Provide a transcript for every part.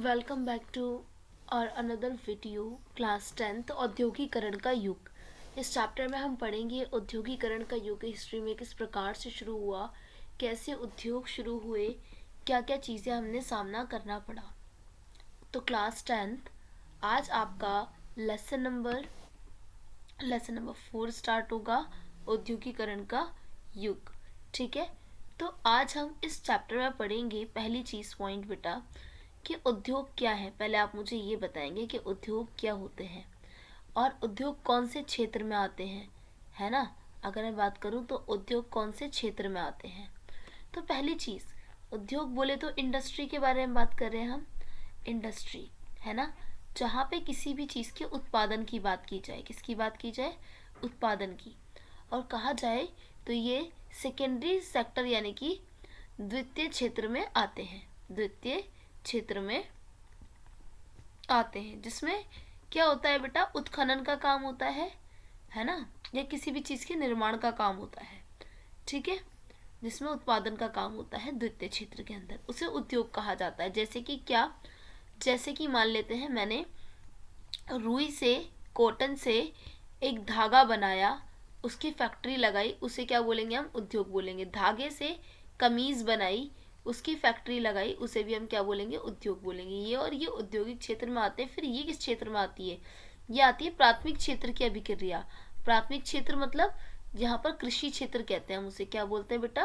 Welcome back to और another video class 10th औद्योगिकरण का युग। इस चैप्टर में हम पढ़ेंगे औद्योगिकरण का युग हिस्ट्री में किस प्रकार से शुरू हुआ, कैसे उद्योग शुरू हुए, क्या क्या चीज़ें हमने सामना करना पड़ा। तो क्लास 10th आज आपका लेसन नंबर 4 स्टार्ट होगा, औद्योगिकरण का युग। ठीक है, तो आज हम इस चैप्टर में पढ़ेंगे पहली चीज़ पॉइंट बेटा कि उद्योग क्या है। पहले आप मुझे ये बताएंगे कि उद्योग क्या होते हैं और उद्योग कौन से क्षेत्र में आते हैं, है ना। अगर मैं बात करूँ तो उद्योग कौन से क्षेत्र में आते हैं, तो पहली चीज़ उद्योग बोले तो इंडस्ट्री के बारे में बात कर रहे हैं हम। इंडस्ट्री है ना, जहाँ पे किसी भी चीज़ के उत्पादन की बात की जाए। किसकी बात की जाए? उत्पादन की। और कहा जाए तो ये सेकेंडरी सेक्टर यानी कि द्वितीय क्षेत्र में आते हैं। द्वितीय क्षेत्र में आते हैं, जिसमें क्या होता है बेटा? उत्खनन का काम होता है ना, या किसी भी चीज़ के निर्माण का काम होता है। ठीक है, जिसमें उत्पादन का काम होता है द्वितीय क्षेत्र के अंदर, उसे उद्योग कहा जाता है। जैसे कि क्या? जैसे कि मान लेते हैं मैंने रुई से, कॉटन से एक धागा बनाया, उसकी फैक्ट्री लगाई, उसे क्या बोलेंगे हम? उद्योग बोलेंगे। धागे से कमीज बनाई, उसकी फैक्ट्री लगाई, उसे भी हम क्या बोलेंगे? उद्योग बोलेंगे। ये और ये औद्योगिक क्षेत्र में आते हैं। फिर ये किस क्षेत्र में आती है? ये आती है प्राथमिक क्षेत्र की अभिक्रिया। प्राथमिक क्षेत्र मतलब जहाँ पर कृषि क्षेत्र कहते हैं हम उसे क्या बोलते हैं बेटा?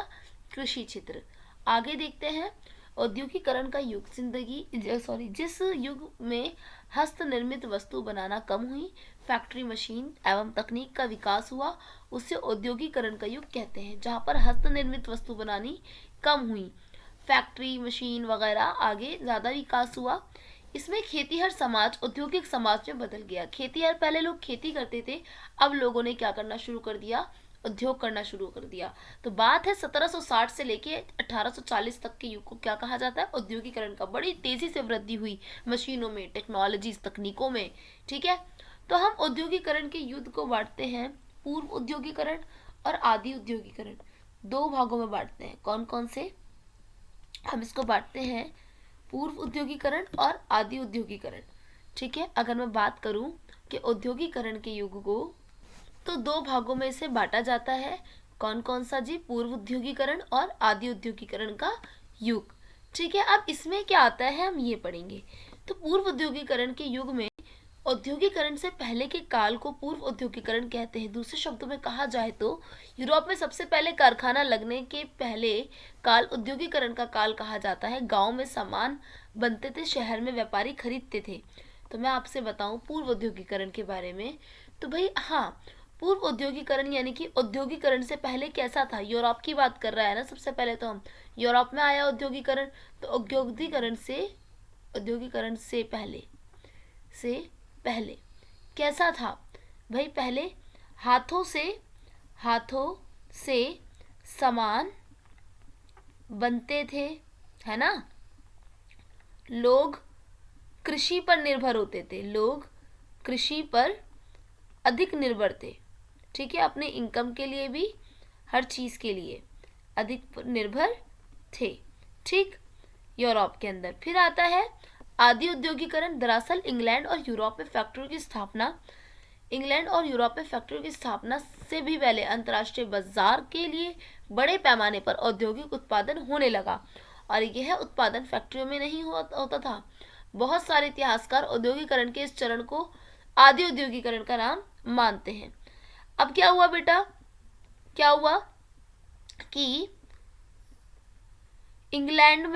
कृषि क्षेत्र। आगे देखते हैं औद्योगिकरण का युग। जिस युग में हस्त निर्मित वस्तु बनाना कम हुई, फैक्ट्री मशीन एवं तकनीक का विकास हुआ, उसे औद्योगिकरण का युग कहते हैं। जहाँ पर हस्त निर्मित वस्तु बनानी कम हुई, फैक्ट्री मशीन वगैरह आगे ज़्यादा विकास हुआ, इसमें खेतीहर समाज औद्योगिक समाज में बदल गया। खेतीहर, पहले लोग खेती करते थे, अब लोगों ने क्या करना शुरू कर दिया? उद्योग करना शुरू कर दिया। तो बात है 1760 से लेके 1840 तक के युग को क्या कहा जाता है? औद्योगिकरण का। बड़ी तेजी से वृद्धि हुई मशीनों में, टेक्नोलॉजीज, तकनीकों में। ठीक है, तो हम औद्योगिकरण के युद्ध को बांटते हैं पूर्व औद्योगिकरण और आदि औद्योगिकरण। दो भागों में बांटते हैं। कौन कौन से? हम इसको बांटते हैं पूर्व औद्योगिकरण और आदि औद्योगिकरण। ठीक है, अगर मैं बात करूं कि औद्योगिकरण के युग को, तो दो भागों में इसे बांटा जाता है। कौन कौन सा जी? पूर्व औद्योगिकरण और आदि औद्योगिकरण का युग। ठीक है, अब इसमें क्या आता है हम ये पढ़ेंगे। तो पूर्व औद्योगिकरण के युग में औद्योगिकरण से पहले के काल को पूर्व औद्योगिकरण कहते हैं। दूसरे शब्दों में कहा जाए तो यूरोप में सबसे पहले कारखाना लगने के पहले काल औद्योगिकरण का काल कहा जाता है। गांव में सामान बनते थे, शहर में व्यापारी खरीदते थे। तो मैं आपसे बताऊं पूर्व औद्योगिकरण के बारे में, तो भाई हाँ, पूर्व औद्योगिकरण यानी कि औद्योगिकरण से पहले कैसा था? यूरोप की बात कर रहा है ना सबसे पहले, तो हम यूरोप में आया औद्योगिकरण। तो औद्योगिकरण से पहले कैसा था भाई? पहले हाथों से सामान बनते थे, है ना। लोग कृषि पर निर्भर होते थे, लोग कृषि पर अधिक निर्भर थे। ठीक है, अपने इनकम के लिए भी, हर चीज़ के लिए अधिक निर्भर थे। ठीक, यूरोप के अंदर। फिर आता है आदि औद्योगिकरण। दरअसल इंग्लैंड और यूरोप में फैक्ट्रियों की स्थापना से भी पहले अंतर्राष्ट्रीय बाजार के लिए बड़े पैमाने पर औद्योगिक उत्पादन होने लगा, और यह उत्पादन फैक्ट्रियों में नहीं होता था। बहुत सारे इतिहासकार औद्योगिकरण के इस चरण को आदि औद्योगिकरण का नाम मानते हैं। अब क्या हुआ बेटा? क्या हुआ कि इंग्लैंड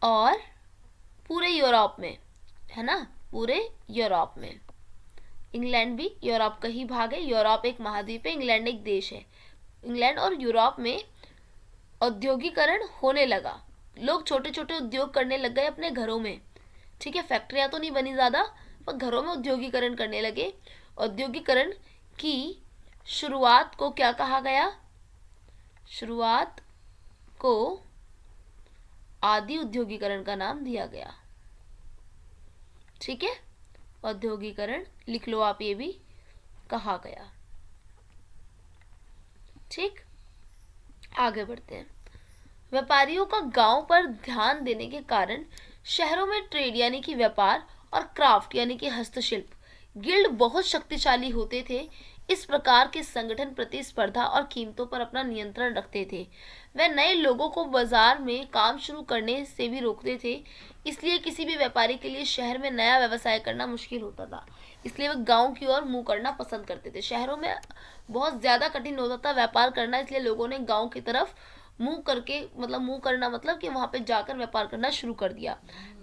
और पूरे यूरोप में, है ना, पूरे यूरोप में, इंग्लैंड भी यूरोप का ही भाग है। यूरोप एक महाद्वीप है, इंग्लैंड एक देश है। इंग्लैंड और यूरोप में औद्योगिकरण होने लगा। लोग छोटे छोटे उद्योग करने लग गए अपने घरों में। ठीक है, फैक्ट्रियां तो नहीं बनी ज़्यादा, पर घरों में औद्योगिकरण करने लगे। औद्योगिकरण की शुरुआत को क्या कहा गया? शुरुआत को आदि औद्योगिकरण का नाम दिया गया। ठीक है, औद्योगिकरण लिख लो आप, ये भी कहा गया। ठीक, आगे बढ़ते हैं। व्यापारियों का गांव पर ध्यान देने के कारण शहरों में ट्रेड यानी कि व्यापार और क्राफ्ट यानी कि हस्तशिल्प गिल्ड बहुत शक्तिशाली होते थे। इस प्रकार के संगठन प्रतिस्पर्धा और कीमतों पर अपना नियंत्रण रखते थे। वे नए लोगों को बाजार में काम शुरू करने से भी रोकते थे, इसलिए किसी भी व्यापारी के लिए शहर में नया व्यवसाय करना मुश्किल होता था। इसलिए वे गांव की ओर मुंह करना पसंद करते थे। शहरों में बहुत ज़्यादा कठिन होता था व्यापार करना, इसलिए लोगों ने गांव की तरफ मुंह करके, मतलब मुंह करना मतलब कि वहां पे जाकर व्यापार करना शुरू कर दिया।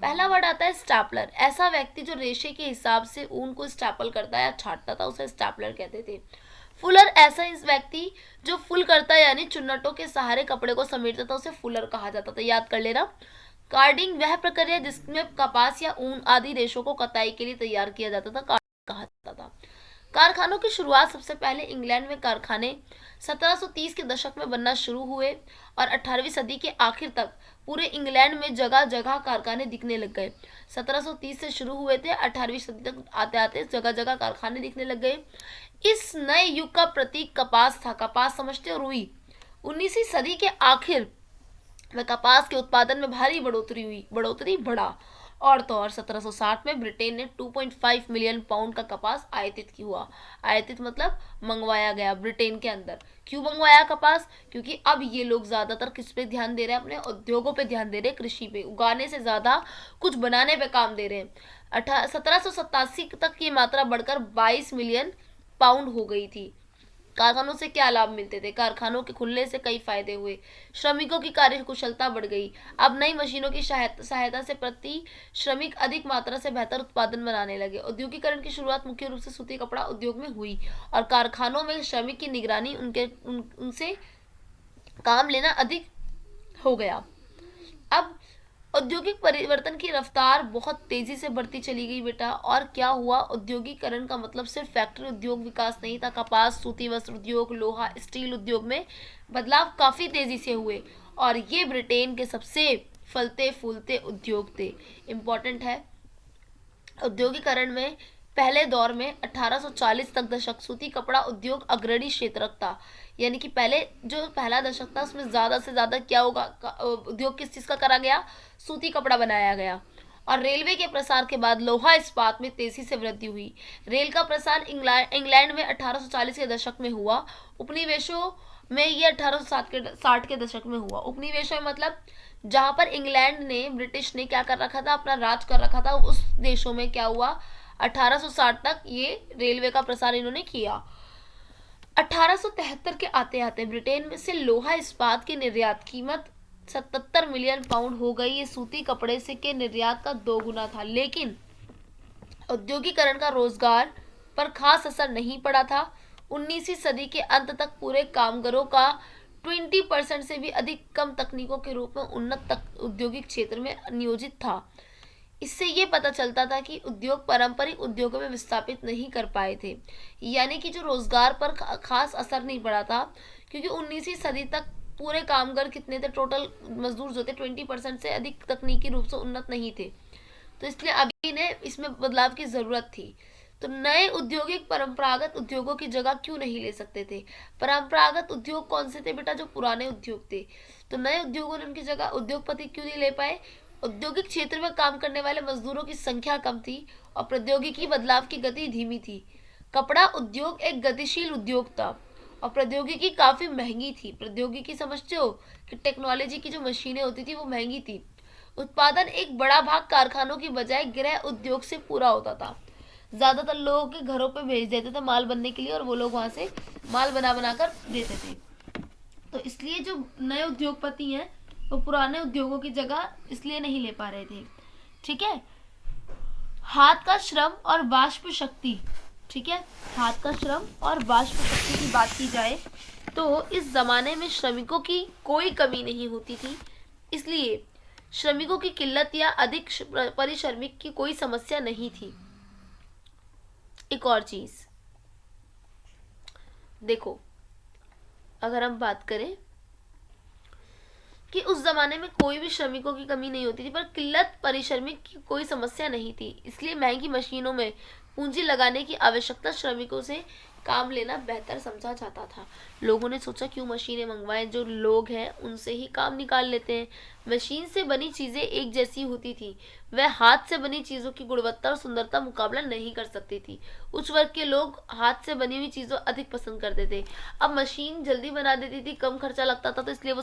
पहला वर्ड आता है स्टैपलर। ऐसा व्यक्ति जो रेशे के हिसाब से ऊन को स्टैपल करता है या छाटता था, उसे स्टैपलर कहते थे। फुलर ऐसा इस व्यक्ति जो फुल करता है यानी चुन्नटों के सहारे कपड़े को समेटता था, उसे फुलर कहा जाता था। याद कर लेना। कार्डिंग वह प्रक्रिया जिसमें कपास या ऊन आदि रेशों को कताई के लिए तैयार किया जाता था, कार्डिंग कहा जाता था। कारखानों की शुरुआत सबसे पहले इंग्लैंड में कारखाने 1730 के दशक में बनना शुरू हुए और 18वीं सदी के आखिर तक पूरे इंग्लैंड में जगह जगह कारखाने दिखने लग गए। 1730 से शुरू हुए थे, 18वीं सदी तक आते आते जगह जगह कारखाने दिखने लग गए। इस नए युग का प्रतीक कपास था। कपास समझते हो, रुई। 19वीं सदी के आखिर में कपास के उत्पादन में भारी बढ़ोतरी बढ़ा और तो और 1760 में ब्रिटेन ने 2.5 मिलियन पाउंड का कपास आयातित हुआ। आयातित मतलब मंगवाया गया ब्रिटेन के अंदर। क्यों मंगवाया कपास? क्योंकि अब ये लोग ज्यादातर किस पे ध्यान दे रहे हैं? अपने उद्योगों पे ध्यान दे रहे हैं, कृषि पे, उगाने से ज्यादा कुछ बनाने पे काम दे रहे हैं। 1787 तक की मात्रा बढ़कर 22 मिलियन पाउंड हो गई थी। कारखानों से क्या लाभ मिलते थे? कारखानों के खुलने से कई फायदे हुए। श्रमिकों की कार्य कुशलता बढ़ गई। अब नई मशीनों की सहायता से प्रति श्रमिक अधिक मात्रा से बेहतर उत्पादन बनाने लगे। औद्योगिकरण की शुरुआत मुख्य रूप से सूती कपड़ा उद्योग में हुई और कारखानों में श्रमिक की निगरानी उनसे काम लेना अधिक हो गया। अब औद्योगिक परिवर्तन की रफ्तार बहुत तेजी से बढ़ती चली गई बेटा। और क्या हुआ? औद्योगिकरण का मतलब सिर्फ फैक्ट्री उद्योग विकास नहीं था। कपास, सूती वस्त्र उद्योग, लोहा, स्टील उद्योग में बदलाव काफी तेजी से हुए और ये ब्रिटेन के सबसे फलते फूलते उद्योग थे। इम्पोर्टेंट है। औद्योगिकरण में पहले दौर में 1840 तक दशक सूती कपड़ा उद्योग अग्रणी क्षेत्र था। यानी कि पहले जो पहला दशक था उसमें ज्यादा से ज्यादा क्या होगा? उद्योग किस चीज का करा गया? सूती कपड़ा बनाया गया। और रेलवे के प्रसार के बाद लोहा इस्पात में तेजी से वृद्धि हुई। रेल का प्रसार इंग्लैंड में 1840 के दशक में हुआ। उपनिवेशों में ये 1860 के दशक में हुआ। उपनिवेशों में मतलब जहां पर इंग्लैंड ने, ब्रिटिश ने क्या कर रखा था? अपना राज कर रखा था। उस देशों में क्या हुआ? 1860 तक ये रेलवे का प्रसार इन्होंने किया। 1873 के आते आते ब्रिटेन में से लोहा इस्पात की निर्यात कीमत 77 मिलियन पाउंड हो गई। ये सूती कपड़े से के निर्यात का 2 गुना था। लेकिन औद्योगिकरण का रोजगार पर खास असर नहीं पड़ा था। 19वीं सदी के अंत तक पूरे कामगारों का 20% से भी अधिक कम तकनीकों के रूप में उन्नत औद्योगिक क्षेत्र में नियोजित था। इससे ये पता चलता था कि उद्योग पारंपरिक उद्योगों में विस्थापित नहीं कर पाए थे, यानी कि जो रोजगार पर खास असर नहीं पड़ा था, क्योंकि 19वीं सदी तक पूरे कामगार कितने थे? टोटल मजदूर जो थे 20% से अधिक तकनीकी रूप से उन्नत नहीं थे। तो इसलिए अभी ने इसमें बदलाव की जरूरत थी। तो नए औद्योगिक परंपरागत उद्योगों की जगह क्यों नहीं ले सकते थे? परंपरागत उद्योग कौन से थे बेटा? जो पुराने उद्योग थे। तो नए उद्योगों ने उनकी जगह उद्योगपति क्यों नहीं ले पाए? औद्योगिक क्षेत्र में काम करने वाले मजदूरों की संख्या कम थी और प्रौद्योगिकी बदलाव की गति धीमी थी। कपड़ा उद्योग एक गतिशील उद्योग था और प्रौद्योगिकी काफी महंगी थी। प्रौद्योगिकी समझते हो कि टेक्नोलॉजी की जो मशीनें होती थी वो महंगी थी। उत्पादन एक बड़ा भाग कारखानों की बजाय गृह उद्योग से पूरा होता था। ज्यादातर लोगों के घरों पे भेज देते थे माल बनने के लिए और वो लोग वहां से माल बना बना कर देते थे। तो इसलिए जो नए उद्योगपति हैं वो पुराने उद्योगों की जगह इसलिए नहीं ले पा रहे थे। ठीक है। हाथ का श्रम और वाष्प शक्ति। ठीक है, हाथ का श्रम और वाष्प शक्ति की बात की जाए तो इस जमाने में श्रमिकों की कोई कमी नहीं होती थी, इसलिए श्रमिकों की किल्लत या अधिक परिश्रमिक की कोई समस्या नहीं थी। एक और चीज देखो, अगर हम बात करें कि उस जमाने में कोई भी श्रमिकों की कमी नहीं होती थी, पर किल्लत परिश्रमिक की कोई समस्या नहीं थी, इसलिए महंगी मशीनों में पूंजी लगाने की आवश्यकता श्रमिकों से काम लेना बेहतर समझा जाता था। लोगों ने सोचा क्यों मशीनें मंगवाएं, जो लोग हैं उनसे ही काम निकाल लेते हैं। मशीन से बनी चीज़ें एक जैसी होती थी, वह हाथ से बनी चीज़ों की गुणवत्ता और सुंदरता मुकाबला नहीं कर सकती थी। उच्च वर्ग के लोग हाथ से बनी हुई चीज़ों अधिक पसंद करते थे। अब मशीन जल्दी बना देती थी, कम खर्चा लगता था, तो इसलिए वो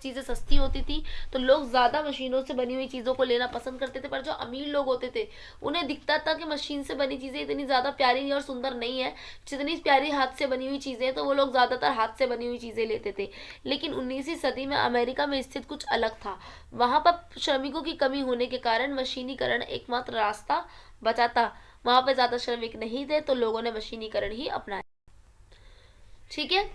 चीज़ें सस्ती होती थी, तो लोग ज़्यादा मशीनों से बनी हुई चीज़ों को लेना पसंद करते थे। पर जो अमीर लोग होते थे उन्हें दिखता था कि मशीन से बनी चीज़ें इतनी ज़्यादा प्यारी और सुंदर नहीं है जितनी प्यारी हाथ से बनी हुई चीज़ें, तो वो लोग ज़्यादातर हाथ से बनी हुई चीज़ें लेते थे। लेकिन 19वीं सदी में अमेरिका में स्थित कुछ अलग था। वहाँ पर श्रमिकों की कमी होने के कारण मशीनीकरण एकमात्र रास्ता बचा था। वहाँ पर ज़्यादा श्रमिक नहीं थे, तो लोगों ने मशीनीकरण ही अपनाया। ठीक है।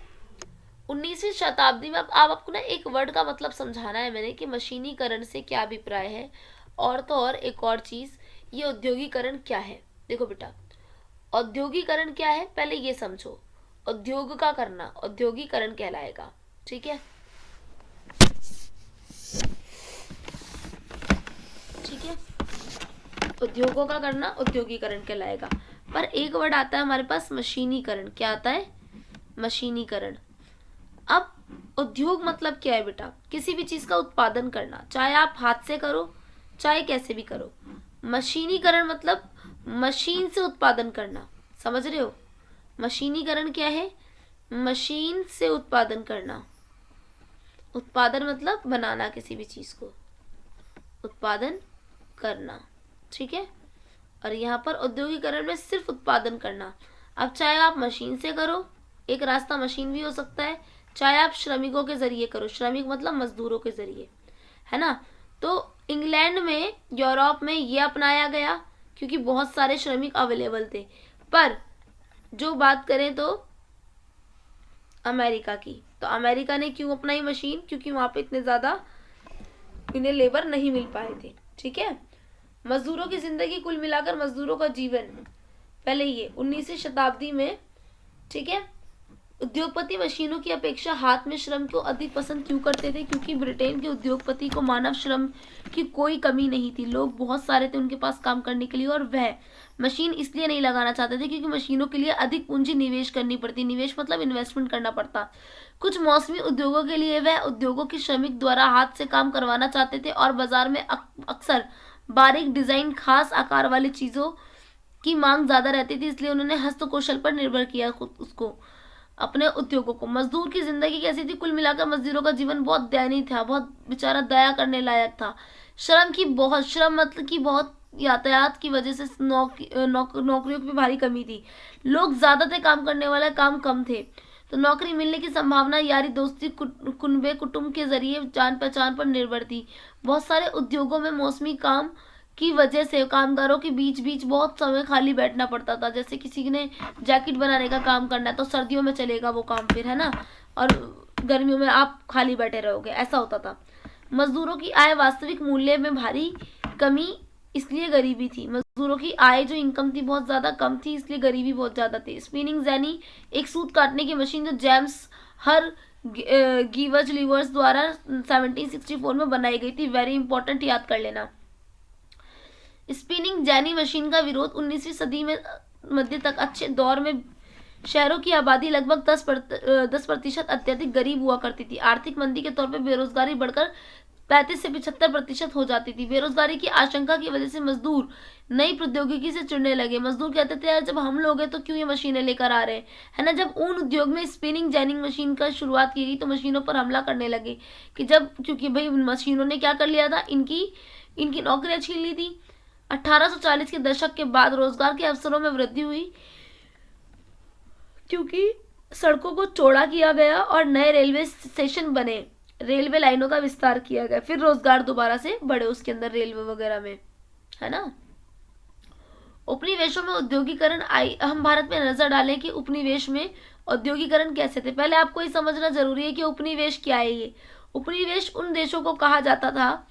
19वीं शताब्दी में अब आपको ना एक वर्ड का मतलब समझाना है मैंने कि मशीनीकरण से क्या अभिप्राय है। और तो और एक और चीज़, ये औद्योगिकरण क्या है। देखो बेटा, औद्योगिकरण क्या है पहले ये समझो। उद्योग का करना औद्योगिकरण कहलाएगा। ठीक है, ठीक है, उद्योगों का करना औद्योगिकरण कहलाएगा। पर एक वर्ड आता है हमारे पास मशीनीकरण। क्या आता है? मशीनीकरण। अब उद्योग मतलब क्या है बेटा? किसी भी चीज का उत्पादन करना, चाहे आप हाथ से करो चाहे कैसे भी करो। मशीनीकरण मतलब मशीन से उत्पादन करना। समझ रहे हो? मशीनीकरण क्या है? मशीन से उत्पादन करना। उत्पादन मतलब बनाना, किसी भी चीज को उत्पादन करना। ठीक है। और यहाँ पर औद्योगिकरण में सिर्फ उत्पादन करना। अब चाहे आप मशीन से करो, एक रास्ता मशीन भी हो सकता है, चाहे आप श्रमिकों के जरिए करो। श्रमिक मतलब मजदूरों के जरिए, है ना। तो इंग्लैंड में, यूरोप में ये अपनाया गया क्योंकि बहुत सारे श्रमिक अवेलेबल थे। पर जो बात करें तो अमेरिका की, तो अमेरिका ने क्यों अपनाई मशीन? क्योंकि वहां पे इतने ज़्यादा इन्हें लेबर नहीं मिल पाए थे। ठीक है। मजदूरों की जिंदगी, कुल मिलाकर मजदूरों का जीवन, पहले ये 19वीं शताब्दी में, ठीक है, उद्योगपति मशीनों की अपेक्षा हाथ में श्रम को अधिक पसंद क्यों करते थे? क्योंकि ब्रिटेन के उद्योगपति को मानव श्रम की कोई कमी नहीं थी। लोग बहुत सारे थे उनके पास काम करने के लिए, और वह मशीन इसलिए नहीं लगाना चाहते थे क्योंकि मशीनों के लिए अधिक पूंजी निवेश करनी पड़ती। निवेश मतलब इन्वेस्टमेंट करना पड़ता। कुछ मौसमी उद्योगों के लिए वह उद्योगों के श्रमिक द्वारा हाथ से काम करवाना चाहते थे, और बाजार में अक्सर बारीक डिजाइन, खास आकार वाली चीजों की मांग ज्यादा रहती थी, इसलिए उन्होंने हस्तकौशल पर निर्भर किया खुद उसको, अपने उद्योगों को। मजदूर की जिंदगी कैसी थी? कुल मिलाकर मजदूरों का जीवन बहुत दयनीय था, बहुत बेचारा दया करने लायक था। श्रम मतलब कि बहुत यातायात की वजह से नौकरियों की भारी कमी थी। लोग ज्यादा थे, काम करने वाले काम कम थे, तो नौकरी मिलने की संभावना यारी दोस्ती, कुनबे कुटुंब के जरिए जान पहचान पर निर्भर थी। बहुत सारे उद्योगों में मौसमी काम की वजह से कामगारों के बीच बीच बहुत समय खाली बैठना पड़ता था। जैसे किसी ने जैकेट बनाने का काम करना है तो सर्दियों में चलेगा वो काम, फिर, है ना, और गर्मियों में आप खाली बैठे रहोगे, ऐसा होता था। मजदूरों की आय वास्तविक मूल्य में भारी कमी, इसलिए गरीबी थी। मजदूरों की आय जो इनकम थी बहुत ज़्यादा कम थी, इसलिए गरीबी बहुत ज़्यादा थी। स्पिनिंग जेनी एक सूत काटने की मशीन जो जेम्स हर गीवर्स लीवर्स द्वारा 1764 में बनाई गई थी। वेरी इंपॉर्टेंट, याद कर लेना। स्पिनिंग जेनी मशीन का विरोध 19वीं सदी में मध्य तक अच्छे दौर में शहरों की आबादी लगभग 10% अत्यधिक गरीब हुआ करती थी। आर्थिक मंदी के तौर पर बेरोजगारी बढ़कर 35 से 75% हो जाती थी। बेरोजगारी की आशंका की वजह से मजदूर नई प्रौद्योगिकी से जुड़ने लगे। मजदूर कहते थे यार जब हम लोग हैं तो क्यों ये मशीनें लेकर आ रहे हैं, है ना। जब ऊन उद्योग में स्पिनिंग जेनिंग मशीन का शुरुआत की गई तो मशीनों पर हमला करने लगे कि जब, क्योंकि भाई मशीनों ने क्या कर लिया था, इनकी इनकी नौकरियां छीन ली थी। 1840 के दशक के बाद रोजगार के अवसरों में वृद्धि हुई क्योंकि सड़कों को चौड़ा किया गया और नए रेलवे स्टेशन बने, रेलवे लाइनों का विस्तार किया गया, फिर रोजगार दोबारा से बढ़े उसके अंदर, रेलवे वगैरह में, है ना। उपनिवेशों में औद्योगिकरण आई। हम भारत में नजर डालें कि उपनिवेश में औद्योगिकरण कैसे थे। पहले आपको ये समझना जरूरी है कि उपनिवेश क्या है। ये उपनिवेश उन देशों को कहा जाता था,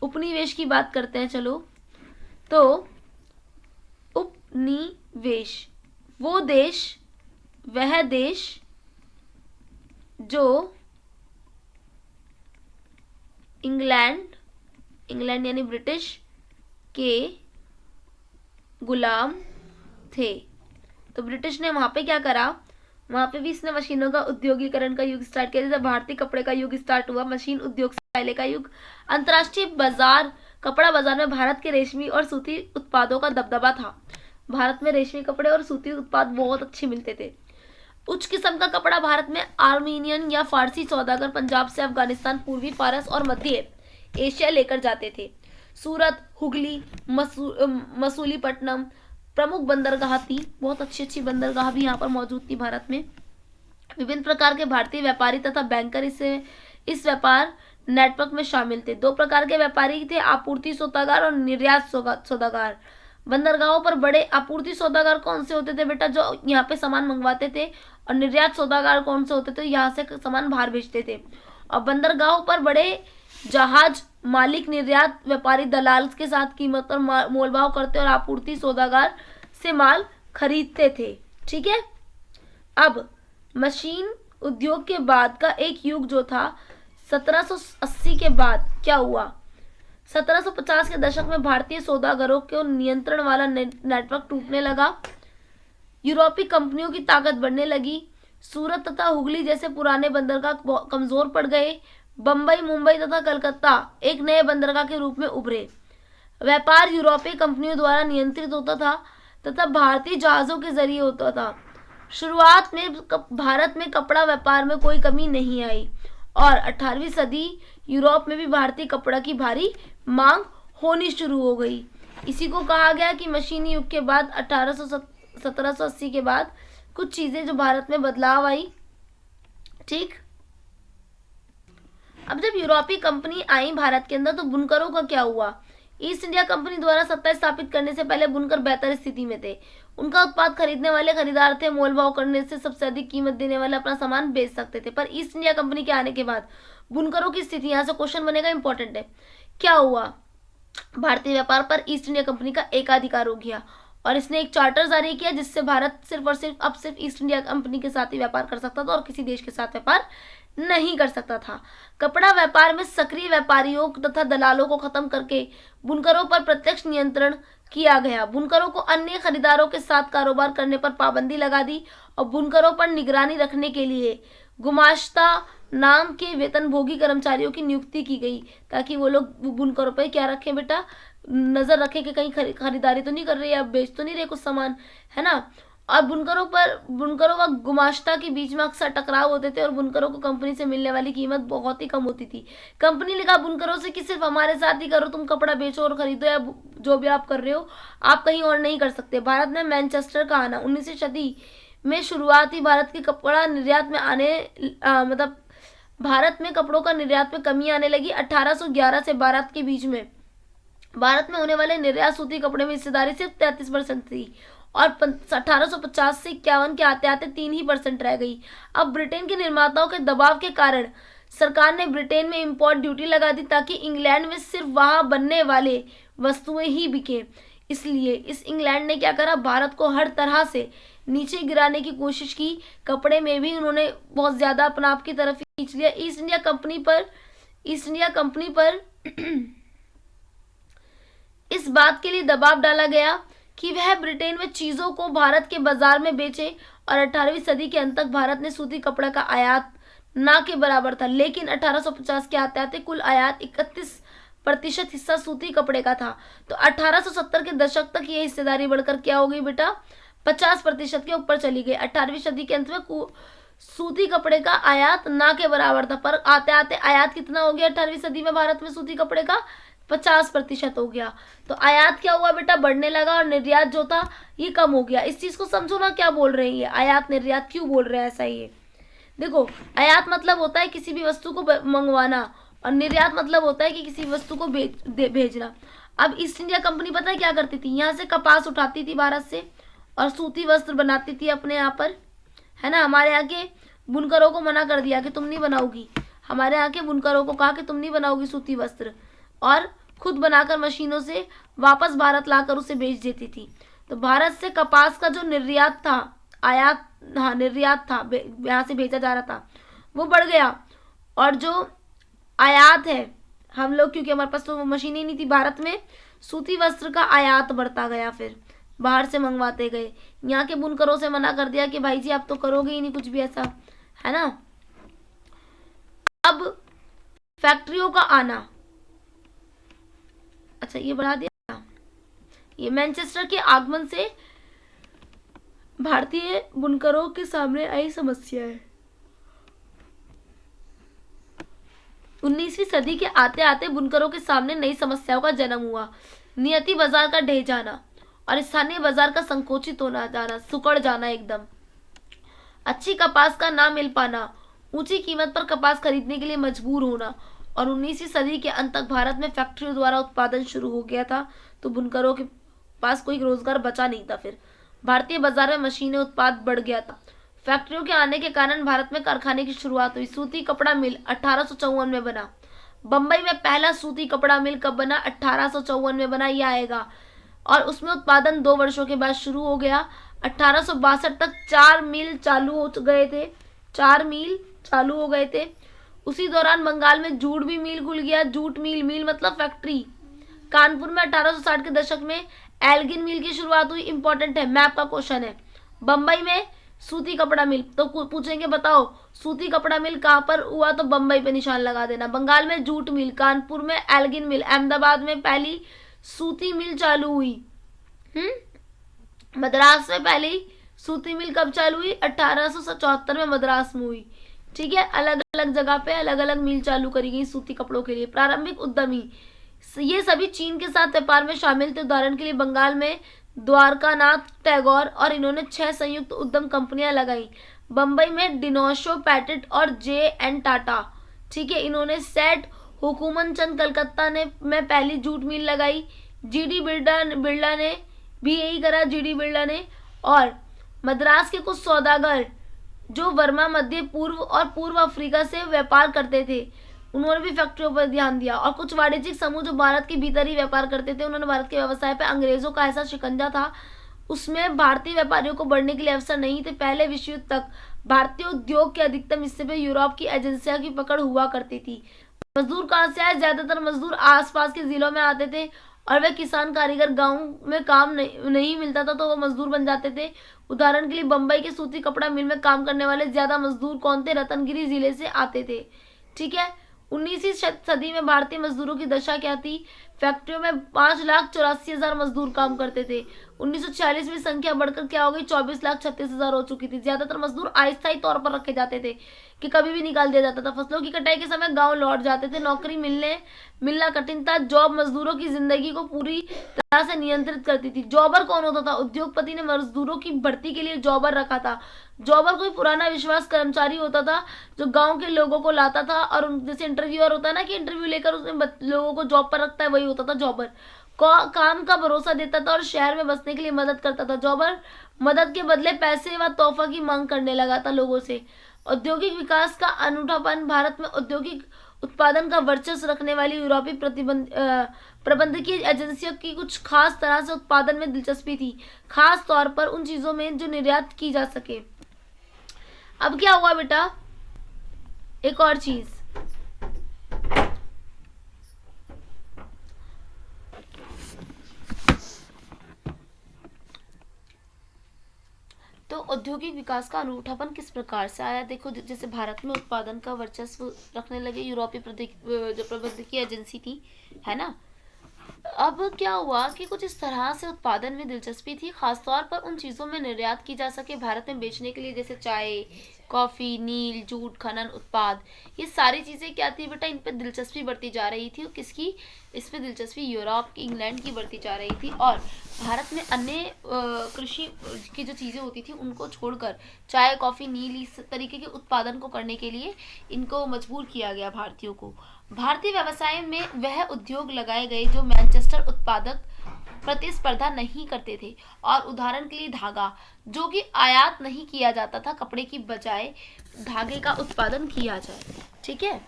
उपनिवेश की बात करते हैं चलो, तो उपनिवेश वो देश, वह देश जो इंग्लैंड यानी ब्रिटिश के गुलाम थे, तो ब्रिटिश ने वहां पे क्या करा, वहां पे भी इसने मशीनों का उद्योगीकरण का युग स्टार्ट किया। जैसे भारतीय कपड़े का युग स्टार्ट हुआ, मशीन उद्योग से पहले का युग। अंतर्राष्ट्रीय बाजार, कपड़ा बाजार में भारत के रेशमी और सूती उत्पादों का दबदबा था। भारत में रेशमी कपड़े और सूती उत्पाद बहुत अच्छे मिलते थे। उच्च किस्म का कपड़ा भारत में आर्मीनियन या फारसी सौदागर पंजाब से अफगानिस्तान, पूर्वी फारस और मध्य एशिया लेकर जाते थे। सूरत, हुगली, मसूलीपट्टनम प्रमुख बंदरगाह थी। बहुत अच्छी अच्छी बंदरगाह भी यहाँ पर मौजूद थी भारत में। विभिन्न प्रकार के भारतीय व्यापारी तथा बैंकर इस व्यापार नेटवर्क में शामिल थे। दो प्रकार के व्यापारी थे, आपूर्ति सौदागर और निर्यात सौदागर। बंदरगाहों पर बड़े आपूर्ति सौदागर कौन से होते थे बेटा, जो यहाँ पे सामान मंगवाते थे, और निर्यात सौदागर कौन से होते थे, यहाँ से सामान बाहर भेजते थे। और बंदरगाहों पर बड़े जहाज मालिक निर्यात व्यापारी दलाल के साथ कीमत पर मोलभाव करते और आपूर्ति सौदागर से माल खरीदते थे। ठीक है। अब मशीन उद्योग के बाद का एक युग जो था 1780 के बाद क्या हुआ, 1750 के दशक में भारतीय सौदागरों को नियंत्रण वाला नेटवर्क टूटने लगा। यूरोपीय कंपनियों की ताकत बढ़ने लगी। सूरत तथा हुगली जैसे पुराने बंदरगाह कमजोर पड़ गए। बंबई, मुंबई तथा कलकत्ता एक नए बंदरगाह के रूप में उभरे। व्यापार यूरोपीय कंपनियों द्वारा नियंत्रित होता था तथा भारतीय जहाजों के जरिए होता था। शुरुआत में भारत में कपड़ा व्यापार में कोई कमी नहीं आई और 18वीं सदी यूरोप में भी भारतीय कपड़ा की भारी मांग होनी शुरू हो गई। इसी को कहा गया कि मशीनी युग के बाद 1780 के बाद कुछ चीजें जो भारत में बदलाव आई। ठीक। अब जब यूरोपीय कंपनी आई भारत के अंदर तो बुनकरों का क्या हुआ। ईस्ट इंडिया कंपनी द्वारा सत्ता स्थापित करने से पहले बुनकर बेहतर स्थिति में थे। उनका उत्पाद खरीदने वाले खरीदार थे। मोलभाव करने से सबसे अधिक कीमत देने वाले अपना सामान बेच सकते थे। पर ईस्ट इंडिया कंपनी के आने के बाद बुनकरों की स्थिति, यहाँ से क्वेश्चन बनेगा, इंपॉर्टेंट है, क्या हुआ। भारतीय व्यापार पर ईस्ट इंडिया कंपनी का एकाधिकार हो गया और इसने एक चार्टर जारी किया जिससे भारत सिर्फ और सिर्फ अब सिर्फ ईस्ट इंडिया कंपनी के साथ ही व्यापार कर सकता था और किसी देश के साथ व्यापार नहीं कर सकता था। कपड़ा व्यापार में सक्रिय व्यापारियों तथा दलालों को खत्म करके बुनकरों पर प्रत्यक्ष नियंत्रण किया गया। बुनकरों को अन्य खरीदारों के साथ कारोबार करने पर पाबंदी लगा दी और बुनकरों पर निगरानी रखने के लिए गुमाश्ता नाम के वेतनभोगी कर्मचारियों की नियुक्ति की गई ताकि वो लोग बुनकरों पर क्या रखें बेटा, नजर रखें कि कहीं खरीदारी तो नहीं कर रही है, बेच तो नहीं रहे कुछ सामान, है ना। और बुनकरों व गुमाश्ता के बीच में अक्सर टकराव होते थे और बुनकरों को कंपनी से मिलने वाली कीमत बहुत ही कम होती थी। कंपनी ने कहा बुनकरों से कि सिर्फ हमारे साथ ही करो, तुम कपड़ा बेचो और खरीदो या जो भी आप कर रहे हो, आप कहीं और नहीं कर सकते। भारत में मैनचेस्टर का आना 19वीं सदी में शुरुआती भारत के कपड़ा निर्यात में मतलब भारत में कपड़ों का निर्यात में कमी आने लगी। 1811 से भारत के बीच में भारत में होने वाले निर्यात सूती कपड़े में हिस्सेदारी सिर्फ 33% थी और 1850 से 51 के आते आते 3% रह गई। अब ब्रिटेन के निर्माताओं के दबाव के कारण सरकार ने ब्रिटेन में इंपोर्ट ड्यूटी लगा दी ताकि इंग्लैंड में सिर्फ वहां बनने वाले वस्तुएं ही बिके। इसलिए इस इंग्लैंड ने क्या करा, भारत को हर तरह से नीचे गिराने की कोशिश की। कपड़े में भी उन्होंने बहुत ज्यादा अपना आप की तरफ खींच लिया। ईस्ट इंडिया कंपनी पर इस बात के लिए दबाव डाला गया कि वह ब्रिटेन में चीजों को भारत के बाजार में बेचे और 18वीं सदी के अंत तक भारत ने सूती कपड़ा का आयात ना के बराबर था। लेकिन 1850 के आते आते कुल आयात 31% हिस्सा सूती कपड़े का था। तो 1870 के दशक तक ये हिस्सेदारी बढ़कर क्या हो गई बेटा, 50% के ऊपर चली गई। 18वीं सदी के अंत में सूती कपड़े का आयात ना के बराबर था, पर आते आते आयात कितना हो गया 18वीं सदी में भारत में सूती कपड़े का 50% हो गया। तो आयात क्या हुआ बेटा, बढ़ने लगा और निर्यात जो था ये कम हो गया। इस चीज को समझो ना, क्या बोल रहे हैं ये, आयात निर्यात क्यों बोल रहे हैं ऐसा। ये देखो, आयात मतलब होता है किसी भी वस्तु को मंगवाना और निर्यात मतलब होता है कि किसी वस्तु को भेजना। अब ईस्ट इंडिया कंपनी पता है क्या करती थी, यहाँ से कपास उठाती थी भारत से और सूती वस्त्र बनाती थी अपने यहाँ पर, है ना। हमारे यहाँ के बुनकरों को मना कर दिया कि तुम नहीं बनाओगी, हमारे यहाँ के बुनकरों को कहा कि तुम नहीं बनाओगी सूती वस्त्र, और खुद बनाकर मशीनों से वापस भारत लाकर उसे बेच देती थी। तो भारत से कपास का जो निर्यात था, निर्यात था, यहाँ से भेजा जा रहा था, वो बढ़ गया। और जो आयात है, हम लोग क्योंकि हमारे पास तो मशीनें नहीं थी, भारत में सूती वस्त्र का आयात बढ़ता गया। फिर बाहर से मंगवाते गए। यहाँ के बुनकरों से मना कर दिया कि भाई जी आप तो करोगे ही नहीं कुछ भी ऐसा, है ना। अब फैक्ट्रियों का आना, अच्छा ये बढ़ा दिया। ये मैनचेस्टर के आगमन से भारतीय बुनकरों के सामने आई समस्या है। 19वीं सदी के आते आते बुनकरों के सामने नई समस्याओं का जन्म हुआ। नियति बाजार का ढह जाना और स्थानीय बाजार का संकोचित होना जाना, सुकड़ जाना एकदम। अच्छी कपास का ना मिल पाना, ऊंची कीमत पर कपास खरीदने के लिए मजबूर होना, और 19वीं सदी के अंत तक भारत में फैक्ट्रियों द्वारा उत्पादन शुरू हो गया था, तो बुनकरों के पास कोई रोजगार बचा नहीं था। फिर भारतीय बाजार में मशीनें उत्पाद बढ़ गया था। फैक्ट्रियों के आने के कारण भारत में कारखाने की शुरुआत हुई। सूती कपड़ा मिल 1854 में बना। बंबई में पहला सूती कपड़ा मिल कब बना? 1854 में बना, यह आएगा। और उसमें उत्पादन 2 वर्षों के बाद शुरू हो गया। 1862 तक 4 मिल चालू हो गए थे। 4 मिल चालू हो गए थे। उसी दौरान बंगाल में जूट भी मिल खुल गया। जूट मिल, मिल मतलब फैक्ट्री। कानपुर में 1860 के दशक में एल्गिन मिल की शुरुआत हुई। इंपॉर्टेंट है, मैप का क्वेश्चन है। बंबई में सूती कपड़ा मिल, तो पूछेंगे बताओ सूती कपड़ा मिल कहाँ पर हुआ, तो बंबई पे निशान लगा देना। बंगाल में जूट मिल, कानपुर में एल्गिन मिल, अहमदाबाद में पहली सूती मिल चालू हुई। मद्रास में पहली सूती मिल कब चालू हुई? 1874 में मद्रास में हुई। ठीक है, अलग अलग जगह पे अलग अलग मिल चालू करी गई सूती कपड़ों के लिए। प्रारंभिक उद्यमी ये सभी चीन के साथ व्यापार में शामिल थे। उदाहरण के लिए बंगाल में द्वारकानाथ टैगोर और इन्होंने 6 संयुक्त उद्यम कंपनियां लगाई। बंबई में डिनोशो पैटेट और J.N. टाटा, ठीक है, इन्होंने सेठ हुकुमन चंद कलकत्ता ने में पहली जूट मिल लगाई। जीडी बिरला ने भी यही करा, जीडी बिरला ने। और मद्रास के कुछ सौदागर जो वर्मा, मध्य पूर्व और पूर्व अफ्रीका से व्यापार करते थे, उन्होंने भी फैक्ट्रियों पर ध्यान दिया। और कुछ वाणिज्यिक समूह जो भारत के भीतर ही व्यापार करते थे, उन्होंने भारत के व्यवसाय पर अंग्रेजों का ऐसा शिकंजा था, उसमें भारतीय व्यापारियों को बढ़ने के लिए अवसर नहीं थे। पहले विश्व युद्ध तक भारतीय उद्योग के अधिकतम हिस्से पे यूरोप की एजेंसियों की पकड़ हुआ करती थी। मजदूर कहाँ से आए? ज्यादातर मजदूर आसपास के जिलों में आते थे, और वे किसान कारीगर, गांव में काम नहीं मिलता था तो वो मजदूर बन जाते थे। उदाहरण के लिए बंबई के सूती कपड़ा मिल में काम करने वाले ज्यादा मजदूर कौन थे? रतनगिरी जिले से आते थे। ठीक है, 19वीं सदी में भारतीय मजदूरों की दशा क्या थी? फैक्ट्रियों में 5,84,000 मजदूर काम करते थे। 1946 में संख्या बढ़कर क्या हो गई? 24,36,000 हो चुकी थी। ज्यादातर मजदूर अस्थायी तौर पर रखे जाते थे कि कभी भी निकाल दिया जाता था। फसलों की कटाई के समय गांव लौट जाते थे। नौकरी मिलना कठिन था। जॉब मजदूरों की जिंदगी को पूरी तरह से नियंत्रित करती थी। जॉबर कौन होता था? उद्योगपति ने मजदूरों की भर्ती के लिए जॉबर रखा था। जॉबर कोई पुराना विश्वास कर्मचारी होता था जो गांव के लोगों को लाता था, और जैसे इंटरव्यूअर होता है ना कि इंटरव्यू लेकर उसमें लोगों को जॉब पर रखता है, वही होता था जॉबर। काम का भरोसा देता था और शहर में बसने के लिए मदद करता था। जॉबर मदद के बदले पैसे व तोहफा की मांग करने लगा था लोगों से। औद्योगिक विकास का अनूठापन। भारत में औद्योगिक उत्पादन का वर्चस्व रखने वाली यूरोपीय प्रबंधकीय एजेंसियों की कुछ खास तरह से उत्पादन में दिलचस्पी थी, खास तौर पर उन चीजों में जो निर्यात की जा सके। अब क्या हुआ बेटा, एक और चीज, तो औद्योगिक विकास का अनूठापन किस प्रकार से आया? देखो, जैसे भारत में उत्पादन का वर्चस्व रखने लगे यूरोपीय जो प्रबंधकीय एजेंसी थी, है ना। अब क्या हुआ कि कुछ इस तरह से उत्पादन में दिलचस्पी थी, खासतौर पर उन चीज़ों में निर्यात की जा सके भारत में बेचने के लिए, जैसे चाय, कॉफ़ी, नील, जूट, खनन उत्पाद, ये सारी चीज़ें क्या थी बेटा, इन पर दिलचस्पी बढ़ती जा रही थी। और किसकी? इस पर दिलचस्पी यूरोप की, इंग्लैंड की बढ़ती जा रही थी। और भारत में अन्य कृषि की जो चीज़ें होती थी उनको छोड़कर चाय, कॉफ़ी, नील, इस तरीके के उत्पादन को करने के लिए इनको मजबूर किया गया भारतीयों को। भारतीय व्यवसाय में वह उद्योग लगाए गए जो मैनचेस्टर उत्पादक प्रतिस्पर्धा नहीं करते थे। और उदाहरण के लिए धागा, जो कि आयात नहीं किया जाता था, कपड़े की बजाय धागे का उत्पादन किया जाए। ठीक है,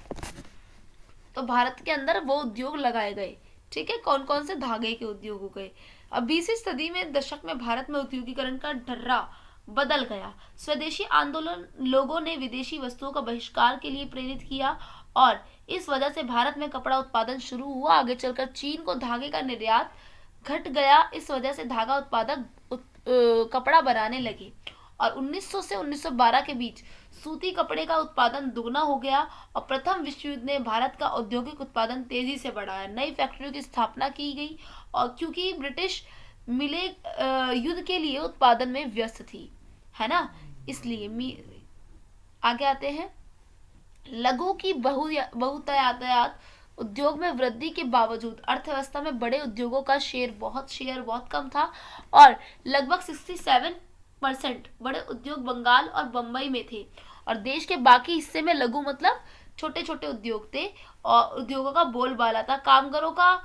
तो भारत के अंदर वो उद्योग लगाए गए। ठीक है, कौन कौन से? धागे के उद्योग हो गए। अब 20वीं सदी में दशक में भारत में औद्योगिकरण का ढर्रा बदल गया। स्वदेशी आंदोलन लोगों ने विदेशी वस्तुओं का बहिष्कार के लिए प्रेरित किया, और इस वजह से भारत में कपड़ा उत्पादन शुरू हुआ। आगे चलकर चीन को धागे का निर्यात घट गया। इस वजह से धागा उत्पादक कपड़ा बनाने लगे और 1900 से 1912 के बीच सूती कपड़े का उत्पादन दुगना हो गया और प्रथम विश्व युद्ध ने भारत का औद्योगिक उत्पादन तेजी से बढ़ाया। नई फैक्ट्रियों की स्थापना की गई और क्योंकि ब्रिटिश मिले युद्ध के लिए उत्पादन में व्यस्त थी, है ना, इसलिए आगे आते हैं। लघु की बहुतायात उद्योग में वृद्धि के बावजूद अर्थव्यवस्था में बड़े उद्योगों का शेयर बहुत कम था और लगभग 67% बड़े उद्योग बंगाल और बंबई में थे और देश के बाकी हिस्से में लघु मतलब छोटे छोटे उद्योग थे और उद्योगों का बोलबाला था। कामगारों का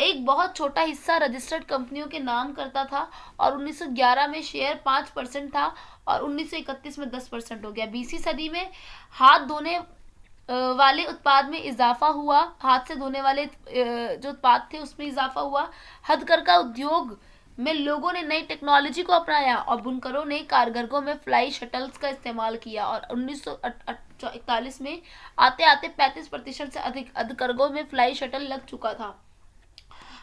एक बहुत छोटा हिस्सा रजिस्टर्ड कंपनियों के नाम करता था और 1911 में शेयर 5% था और 1931 में 10% हो गया। 20वीं सदी में हाथ धोने वाले उत्पाद में इजाफा हुआ, हाथ से धोने वाले जो उत्पाद थे उसमें इजाफा हुआ। हथकरघा उद्योग में लोगों ने नई टेक्नोलॉजी को अपनाया और बुनकरों ने कारगरगों में फ्लाई शटल्स का इस्तेमाल किया और 1941 में आते आते 35% से अधिक हथकरघों में फ्लाई शटल लग चुका था।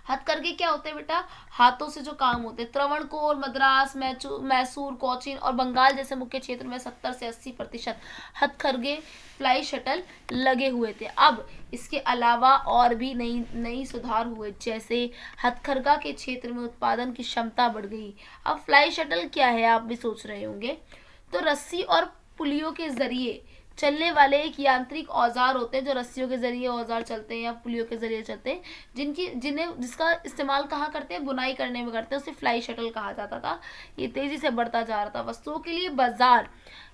हथकरघे क्या होते हैं बेटा? हाथों से जो काम होते हैं। त्रावणकोर, मद्रास, मैसूर, कोचीन और बंगाल जैसे मुख्य क्षेत्र में 70 से 80% हथकरघे फ्लाई शटल लगे हुए थे। अब इसके अलावा और भी नई सुधार हुए, जैसे हथकरघा के क्षेत्र में उत्पादन की क्षमता बढ़ गई। अब फ्लाई शटल क्या है आप भी सोच रहे होंगे। तो रस्सी और पुलियों के जरिए चलने वाले एक यांत्रिक औजार होते हैं, जो रस्सियों के जरिए औजार चलते हैं या पुलियों के जरिए चलते हैं, जिसका इस्तेमाल कहाँ करते हैं? बुनाई करने में करते हैं। उसे फ्लाई शटल कहा जाता था। ये तेजी से बढ़ता जा रहा था। वस्तुओं के लिए बाजार,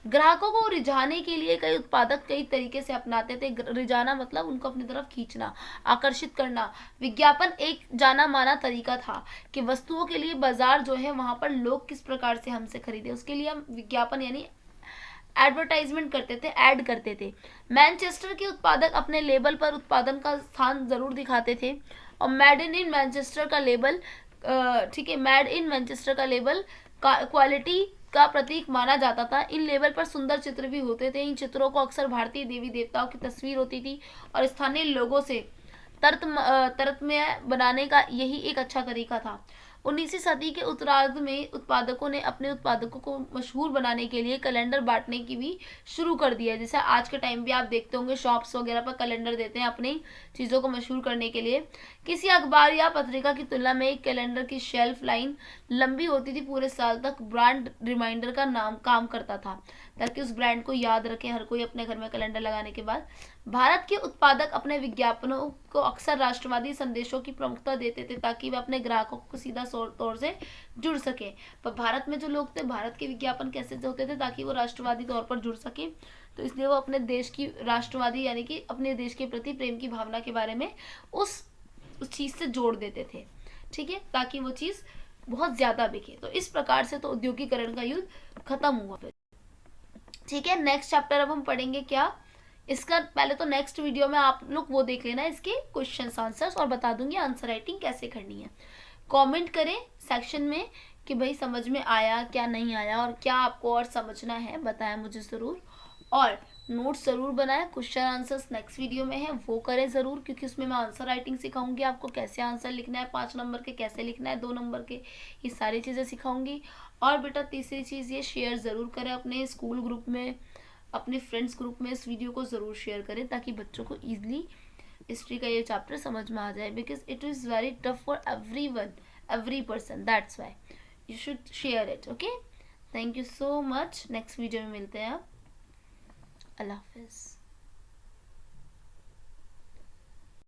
ग्राहकों को रिझाने के लिए कई उत्पादक कई तरीके से अपनाते थे। रिझाना मतलब उनको अपनी तरफ खींचना, आकर्षित करना। विज्ञापन एक जाना माना तरीका था कि वस्तुओं के लिए बाजार जो है वहां पर लोग किस प्रकार से हमसे खरीदे, उसके लिए हम विज्ञापन यानी एडवर्टाइजमेंट करते थे, ऐड करते थे। मैनचेस्टर के उत्पादक अपने लेबल पर उत्पादन का स्थान जरूर दिखाते थे और मेड इन मैनचेस्टर का लेबल, ठीक है, मेड इन मैनचेस्टर का लेबल क्वालिटी का प्रतीक माना जाता था। इन लेबल पर सुंदर चित्र भी होते थे। इन चित्रों को अक्सर भारतीय देवी देवताओं की तस्वीर होती थी और स्थानीय लोगों से तरतम्य बनाने का यही एक अच्छा तरीका था। 19वीं सदी के उत्तरार्ध में उत्पादकों ने अपने उत्पादकों को मशहूर बनाने के लिए कैलेंडर बांटने की भी शुरू कर दिया। जैसे आज के टाइम भी आप देखते होंगे शॉप्स वगैरह पर कैलेंडर देते हैं अपनी चीज़ों को मशहूर करने के लिए। किसी अखबार या पत्रिका की तुलना में एक कैलेंडर की शेल्फ लाइन लंबी होती थी। पूरे साल तक ब्रांड रिमाइंडर का नाम काम करता था ताकि उस ब्रांड को याद रखे हर कोई अपने घर में कैलेंडर लगाने के बाद। भारत के उत्पादक अपने विज्ञापनों को अक्सर राष्ट्रवादी संदेशों की प्रमुखता देते थे ताकि वे अपने ग्राहकों को सीधा तौर से जुड़ सके। पर भारत में जो लोग थे, भारत के विज्ञापन कैसे होते थे? ताकि वो राष्ट्रवादी तौर पर जुड़ सके, तो इसलिए वो अपने देश की राष्ट्रवादी यानी कि अपने देश के प्रति प्रेम की भावना के बारे में उस चीज से जोड़ देते थे, ठीक है, ताकि वो चीज बहुत ज्यादा बिके। तो इस प्रकार से तो औद्योगिकरण का युद्ध खत्म हुआ फिर, ठीक है। नेक्स्ट चैप्टर अब हम पढ़ेंगे क्या? इसका पहले तो नेक्स्ट वीडियो में आप लोग वो देख लेना इसके क्वेश्चंस आंसर्स, और बता दूंगी आंसर राइटिंग कैसे करनी है। कमेंट करें सेक्शन में कि भाई समझ में आया क्या नहीं आया और क्या आपको और समझना है, बताएं मुझे ज़रूर। और नोट्स ज़रूर बनाएं। क्वेश्चन आंसर्स नेक्स्ट वीडियो में है, वो करें ज़रूर, क्योंकि उसमें मैं आंसर राइटिंग सिखाऊंगी आपको, कैसे आंसर लिखना है 5 नंबर के, कैसे लिखना है 2 नंबर के, ये सारी चीज़ें सिखाऊंगी। और बेटा तीसरी चीज़ ये, शेयर ज़रूर करें अपने स्कूल ग्रुप में, अपने फ्रेंड्स ग्रुप में इस वीडियो को ज़रूर शेयर करें ताकि बच्चों को ईजिली हिस्ट्री का ये चैप्टर समझ में आ जाए, because it is very tough for every person, that's why you should share it, okay? Thank you so much. Next video में मिलते हैं। अल्लाह हाफिज़।